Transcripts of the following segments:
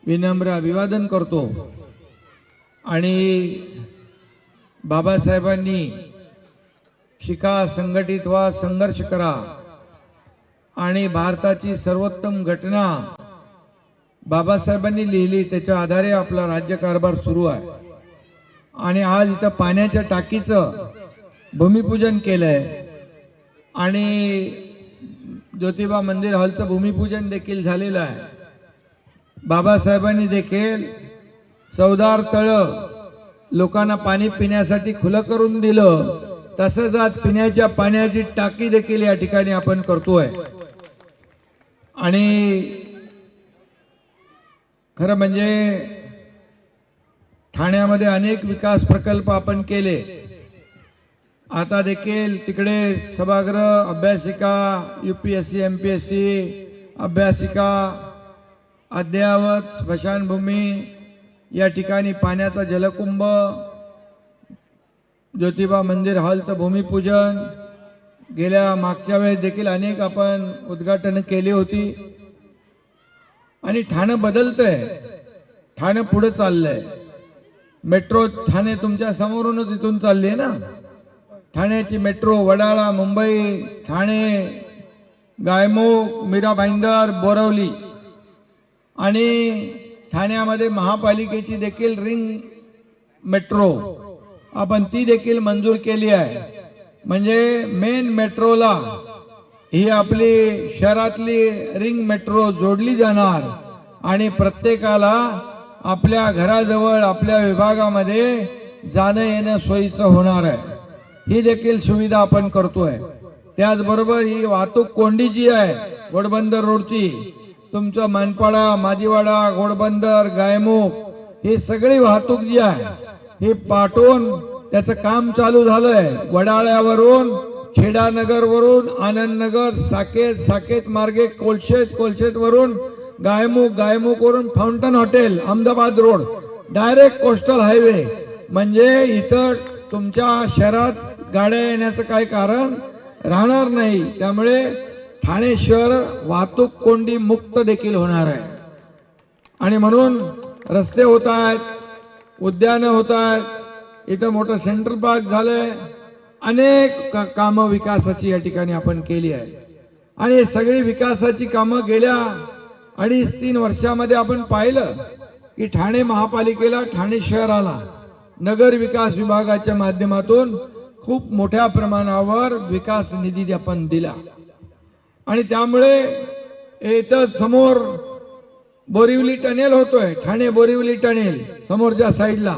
विनम्र अभिवादन करतो आणि बाबासाहेबांनी शिका, संघटित व्हा, संघर्ष करा आणि भारताची सर्वोत्तम घटना बाबासाहेबांनी लिहिली, त्याच्या आधारे आपला राज्यकारभार सुरू आहे। आणि आज इथं पाण्याच्या टाकीचं भूमिपूजन केलंय आणि ज्योतिबा मंदिर हॉलचं भूमिपूजन देखील झालेलं आहे। बाबासाहेबांनी देखील 14 तळ लोकांना पाणी पिण्यासाठी खुलं करून दिलं, तसंच आज पिण्याच्या पाण्याची टाकी देखील या ठिकाणी आपण करतोय। आणि खरं म्हणजे ठाण्यामध्ये अनेक विकास प्रकल्प आपण केले। आता देखील तिकडे सभागृह, अभ्यासिका, UPSC MPSC अभ्यासिका, अद्ययावत स्मशानभूमी, या ठिकाणी पाण्याचा जलकुंभ, ज्योतिबा मंदिर हॉलचं भूमिपूजन, गेल्या मागच्या वेळेस देखील अनेक आपण उद्घाटन केली होती। आणि ठाणं बदलतंय, ठाणं पुढे चाललंय। मेट्रो ठाणे तुमच्या समोरूनच इथून चालली आहे ना। ठाण्याची मेट्रो वडाळा, मुंबई, ठाणे, गायमुख, मीरा भाईंदर, बोरवली आणि ठाण्यामध्ये महापालिकेची देखील रिंग मेट्रो आपण ती देखील मंजूर केली आहे। म्हणजे मेन मेट्रोला ही आपली शहरातली रिंग मेट्रो जोडली जाणार आणि प्रत्येकाला आपल्या घराजवळ, आपल्या विभागामध्ये जाणं येणं सोयीचं होणार आहे। ही देखील सुविधा आपण करतोय। त्याचबरोबर ही वाहतूक कोंडी जी आहे घोडबंदर रोडची, तुमचं मानपाडा, माजीवाडा, घोडबंदर, गायमुख, ही सगळी वाहतूक जी आहे ही पाटून त्याचं काम चालू झालंय। वडाळ्यावरून, खेडानगर वरून, आनंदनगर, साकेत, साकेत मार्गे कोलशेत, कोलशेत वरून गायमुख, गायमुख वरून fountain hotel, Ahmedabad road, direct coastal highway. म्हणजे इथं तुमच्या शहरात गाड्या येण्याचं काही कारण राहणार नाही। त्यामुळे ठाणे शहर वाहतूक कोंडी मुक्त देखील होणार आहे। आणि म्हणून रस्ते होत आहेत, उद्यानं होत आहेत, इथं मोठं सेंट्रल पार्क झालंय, अनेक कामं विकासाची या ठिकाणी आपण केली आहे। आणि सगळी विकासाची कामं गेल्या 2.5-3 वर्षामध्ये आपण पाहिलं की ठाणे महापालिकेला, ठाणे शहराला नगर विकास विभागाच्या माध्यमातून खूप मोठ्या प्रमाणावर विकास निधी आपण दिला। आणि त्यामुळे इथं समोर बोरिवली टनेल होतोय, ठाणे बोरिवली टनेल समोरच्या साईडला,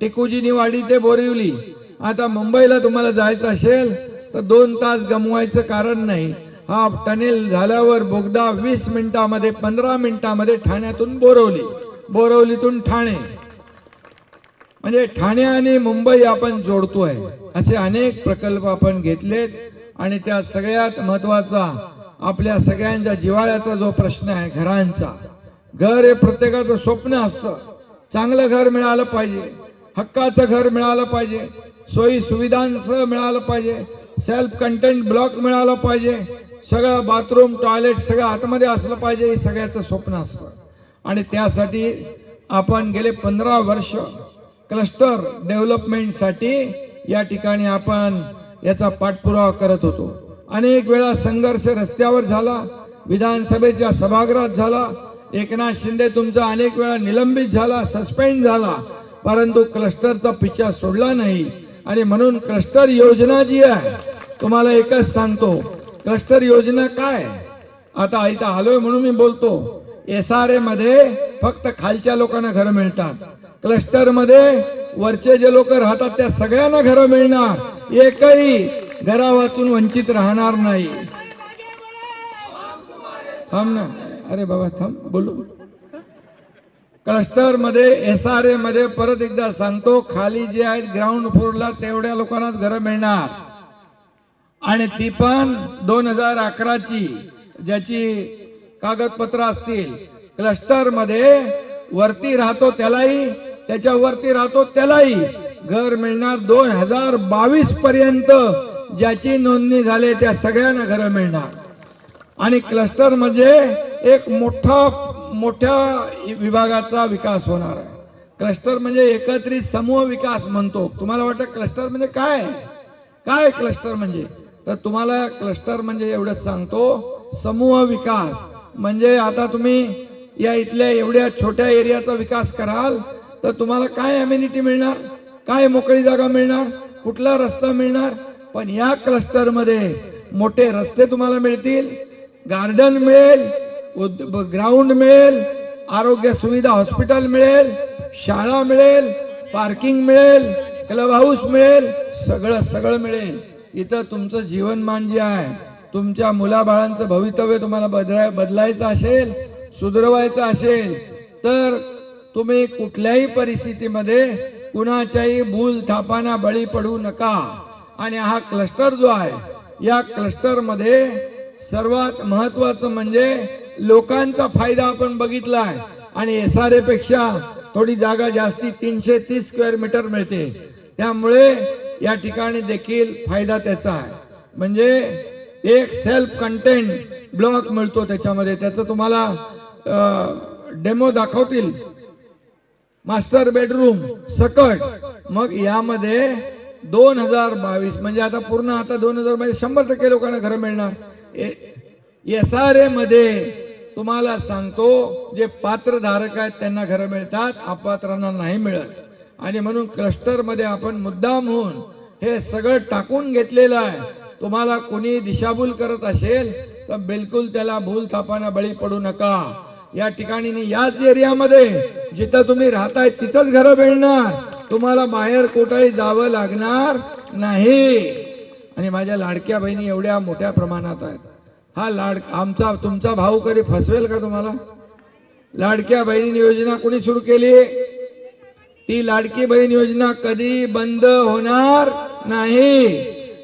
टेकुजीनी वाडी ते बोरिवली। आता मुंबईला तुम्हाला जायचं असेल तर 2 तास गमवायचं कारण नाही। हा टनेल झाल्यावर बोगदा 20 मिनिटांमध्ये, 15 मिनिटांमध्ये ठाण्यातून बोरवली, बोरवलीतून ठाणे, म्हणजे ठाणे आणि मुंबई आपण जोडतोय। असे अनेक प्रकल्प आपण घेतलेत। आणि त्या सगळ्यात महत्वाचा आपल्या सगळ्यांच्या जिव्हाळ्याचा जो प्रश्न आहे घरांचा, घर हे प्रत्येकाचं स्वप्न असतं। चांगलं घर मिळालं पाहिजे, हक्काचं घर मिळालं पाहिजे, सोयी सुविधांचं मिळालं पाहिजे, सेल्फ कंटेंट ब्लॉक मिळालं पाहिजे, सगळं बाथरूम, टॉयलेट सगळं आतमध्ये असलं पाहिजे, हे सगळ्याचं स्वप्न असतं। आणि त्यासाठी आपण गेले 15 वर्ष क्लस्टर डेव्हलपमेंटसाठी या ठिकाणी आपण याचा पाठपुरावा करत होतो। अनेक वेळा संघर्ष रस्त्यावर झाला, विधानसभेच्या सभागृहात झाला, एकनाथ शिंदे तुमचा अनेक वेळा निलंबित झाला, सस्पेंड झाला, परंतु क्लस्टरचा पिछा सोडला नाही। आणि म्हणून क्लस्टर योजना जी आहे, तुम्हाला एकच सांगतो, क्लस्टर योजना काय, आता इथं आलोय म्हणून मी बोलतो, SRA मध्ये फक्त खालच्या लोकांना घर मिळतात, क्लस्टर मध्ये वरचे जे लोक राहतात त्या सगळ्यांना घर मिळणार, एकही घरावाचून वंचित राहणार नाही। थांब ना, अरे बाबा थांब, बोलू। क्लस्टर मध्ये, SRA मध्ये परत एकदा सांगतो, खाली जे आहेत ग्राउंड फ्लोरला तेवढ्या लोकांनाच घर मिळणार। आणि ती पण 2011ची ज्याची कागदपत्र असतील। क्लस्टर मध्ये वरती राहतो त्यालाही, त्याच्या वरती राहतो त्यालाही घर मिळणार। 2022 पर्यंत ज्याची नोंदणी झाली त्या सगळ्यांना घर मिळणार। आणि क्लस्टर म्हणजे एक मोठा मोठ्या विभागाचा विकास होणार आहे. क्लस्टर म्हणजे एकत्रित समूह विकास म्हणतो. तुम्हाला वाटतं क्लस्टर म्हणजे काय? काय क्लस्टर म्हणजे? तर तुम्हाला क्लस्टर म्हणजे एवढंच सांगतो, समूह विकास म्हणजे आता तुम्ही या इथल्या एवढ्या छोट्या एरियाचा विकास कराल तर तुम्हाला काय अमेनिटी मिळणार, काय मोकळी जागा मिळणार, कुठला रस्ता मिळणार. पण या क्लस्टर मध्ये मोठे रस्ते तुम्हाला मिळतील, गार्डन मिळेल, ग्राउंड मिळेल, आरोग्य सुविधा हॉस्पिटल मिळेल, शाळा मिळेल, पार्किंग मिळेल, क्लब हाऊस मिळेल, सगळं सगळं मिळेल. इथं तुमचं जीवनमान जे आहे, तुमच्या मुलाबाळांचं भवितव्य तुम्हाला बदलायचं असेल, सुधरवायचं असेल तर तुम्ही कुठल्याही परिस्थितीमध्ये कुणाच्याही भूल थापांना बळी पडू नका. आणि हा क्लस्टर जो आहे, या क्लस्टर मध्ये सर्वात महत्वाचं म्हणजे लोकांचा फायदा आपण बघितलाय. आणि SRA पेक्षा थोडी जागा जास्ती 330 स्क्वेअर मीटर मिळते, त्यामुळे या ठिकाणी देखील फायदा त्याचा आहे. म्हणजे एक सेल्फ कंटेंट ब्लॉक मिळतो त्याच्यामध्ये, त्याचं तुम्हाला डेमो दाखवतील, मास्टर बेडरूम सकट. मग यामध्ये 2022 म्हणजे आता पूर्ण आता 2022 100% लोकांना घर मिळणार. SRA मध्ये तुम्हाला सांगतो जे पात्र धारक आहेत त्यांना घर मिळतात, अपात्रांना नाही मिळत. आणि म्हणून क्लस्टर मध्ये आपण मुद्दाम होऊन हे सगळं टाकून घेतलेलं आहे. तुम्हाला कोणी दिशाभूल करत असेल तर बिलकुल त्याला भूल थापांना बळी पडू नका. या ठिकाणी याच एरियामध्ये जिथं तुम्ही राहताय तिथंच घर मिळणार, तुम्हाला बाहेर कुठेही जावं लागणार नाही. आणि माझ्या लाडक्या बहिणी एवढ्या मोठ्या प्रमाणात आहेत. हा आमचा तुमचा भाऊ कधी फसवेल का तुम्हाला? लाडक्या बहिणी योजना कोणी सुरू केली? ती लाडकी बहीण योजना कधी बंद होणार नाही.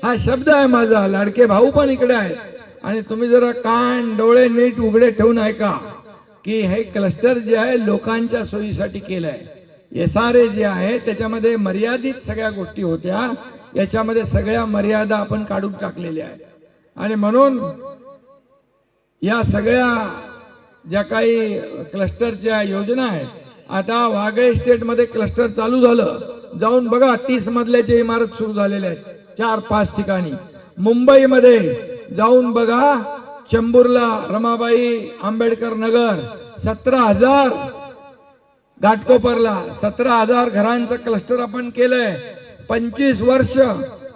हा शब्द आहे माझा. लाडके भाऊ पण इकडे आहेत. आणि तुम्ही जरा कान डोळे नीट उघडे ठेवून ऐका की हे क्लस्टर जे आहे लोकांच्या सोयीसाठी केलंय. SRA जे आहे त्याच्यामध्ये मर्यादित सगळ्या गोष्टी होत्या, याच्यामध्ये सगळ्या मर्यादा आपण काढून टाकलेल्या आहेत. आणि म्हणून या सगळ्या ज्या काही क्लस्टरच्या योजना आहेत, आता वाघ स्टेट मध्ये क्लस्टर चालू झालं, जाऊन बघा 30 मजल्याची इमारत सुरू झालेल्या आहेत 4-5 ठिकाणी. मुंबईमध्ये जाऊन बघा, चेंबूरला रमाबाई आंबेडकर नगर 17,000, घाटकोपरला 17,000 घरांचं क्लस्टर आपण केलंय. 25 वर्ष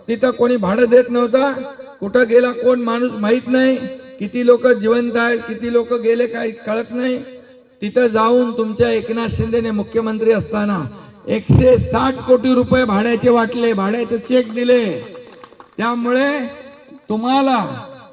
तिथं कोणी भाडं देत नव्हता. कुठं गेला कोण माणूस माहित नाही, किती लोक जिवंत आहेत, किती लोक गेले काही कळत नाही. तिथं जाऊन तुमच्या एकनाथ शिंदेने मुख्यमंत्री असताना 160 कोटी रुपये भाड्याचे वाटले, भाड्याचे चेक दिले. त्यामुळे तुम्हाला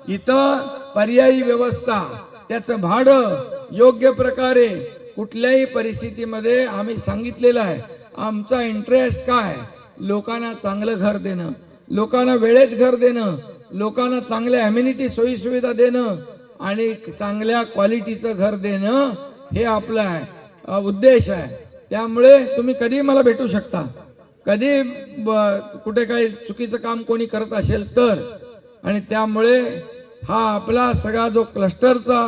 इथं पर्यायी व्यवस्था, त्याचं भाडं योग्य प्रकारे कुठल्याही परिस्थितीमध्ये आम्ही सांगितलेलं आहे. आमचा इंटरेस्ट काय? लोकांना चांगलं घर देणं, लोकांना वेळेत घर देणं, लोकांना चांगल्या अम्युनिटी सोयी सुविधा देणं आणि चांगल्या क्वालिटीचं घर देणं, हे आपला उद्देश आहे. त्यामुळे तुम्ही कधी मला भेटू शकता, कधी कुठे काही चुकीचं काम कोणी करत असेल तर. आणि त्यामुळे हा आपला सगळा जो क्लस्टरचा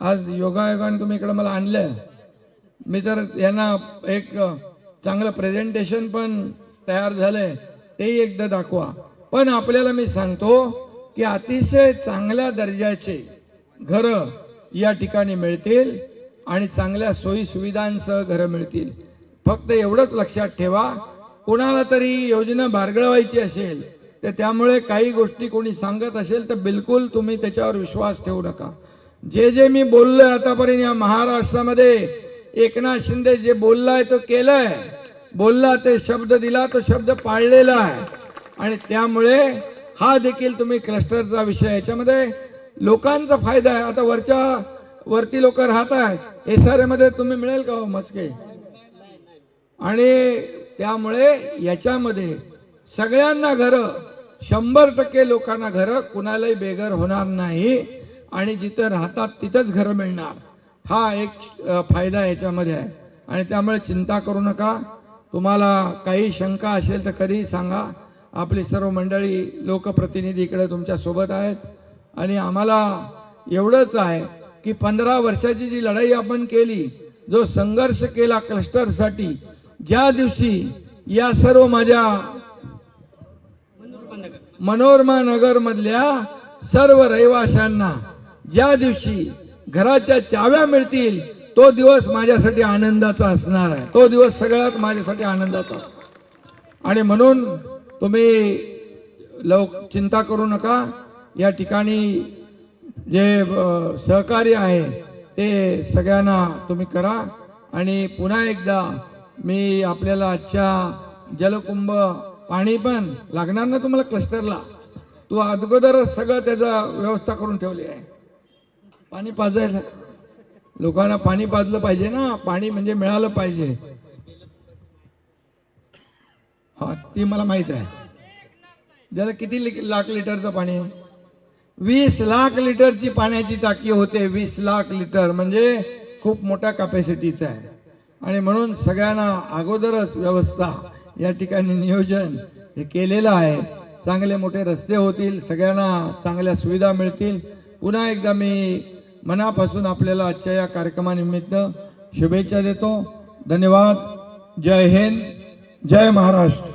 आज योगायोगाने तुम्ही इकडे मला आणलं, मी तर यांना एक चांगलं प्रेझेंटेशन पण तयार झालंय, तेही एकदा दाखवा. पण आपल्याला मी सांगतो की अतिशय चांगल्या दर्जाचे घर या ठिकाणी मिळतील आणि चांगल्या सोयी सुविधांसह घर मिळतील. फक्त एवढंच लक्षात ठेवा, कोणाला तरी योजना बारगळवायची असेल तर त्यामुळे काही गोष्टी कोणी सांगत असेल तर बिलकुल तुम्ही त्याच्यावर विश्वास ठेवू नका. जे मी बोललोय आतापर्यंत या महाराष्ट्रामध्ये, एकनाथ शिंदे जे बोललाय तो केलंय, बोलला ते शब्द दिला तो शब्द पाळलेला आहे. आणि त्यामुळे हा देखील तुम्ही क्लस्टरचा विषय, याच्यामध्ये लोकांचा फायदा आहे. आता वरती लोक राहत आहेत, SRA मध्ये तुम्ही मिळेल का हो मस्के? आणि त्यामुळे याच्यामध्ये सगळ्यांना घर, 100% लोकांना घर, कुणालाही बेघर होणार नाही आणि जिथं राहतात तिथंच घर मिळणार. हा एक फायदा याच्यामध्ये आहे. आणि त्यामुळे चिंता करू नका. तुम्हाला काही शंका असेल तर कधी सांगा. आपली सर्व मंडळी लोकप्रतिनिधी इकडे तुमच्या सोबत आहेत. आणि आम्हाला एवढंच आहे की 15 वर्षाची जी लढाई आपण केली, जो संघर्ष केला क्लस्टरसाठी, ज्या दिवशी या सर्व माझ्या मनोरमा नगर मधल्या सर्व रहिवाशांना ज्या दिवशी घराच्या चाव्या मिळतील, तो दिवस माझ्यासाठी आनंदाचा असणार आहे. तो दिवस सगळ्यात माझ्यासाठी आनंदाचा. आणि म्हणून तुम्ही चिंता करू नका. या ठिकाणी जे सहकार्य आहे ते सगळ्यांना तुम्ही करा. आणि पुन्हा एकदा मी आपल्याला आजच्या जलकुंभ पाणी पण लागणार ना तुम्हाला क्लस्टरला. तू अगोदरच सगळं त्याचा व्यवस्था करून ठेवली आहे. पाणी पाजायला लोकांना पाणी पाजलं पाहिजे ना. पाणी म्हणजे मिळालं पाहिजे. हा ती मला माहित आहे. ज्याला किती लाख लिटरचं पाणी आहे? 20 लाख लिटरची पाण्याची टाकी होते. 20 लाख लिटर म्हणजे खूप मोठ्या कॅपॅसिटीचं आहे. आणि म्हणून सगळ्यांना अगोदरच व्यवस्था या ठिकाणी नियोजन हे केलेलं आहे. चांगले मोठे रस्ते होतील, सगळ्यांना चांगल्या सुविधा मिळतील. पुन्हा एकदा मी मनापासून आपल्याला आजच्या या कार्यक्रमानिमित्त शुभेच्छा देतो. धन्यवाद. जय हिंद, जय महाराष्ट्र.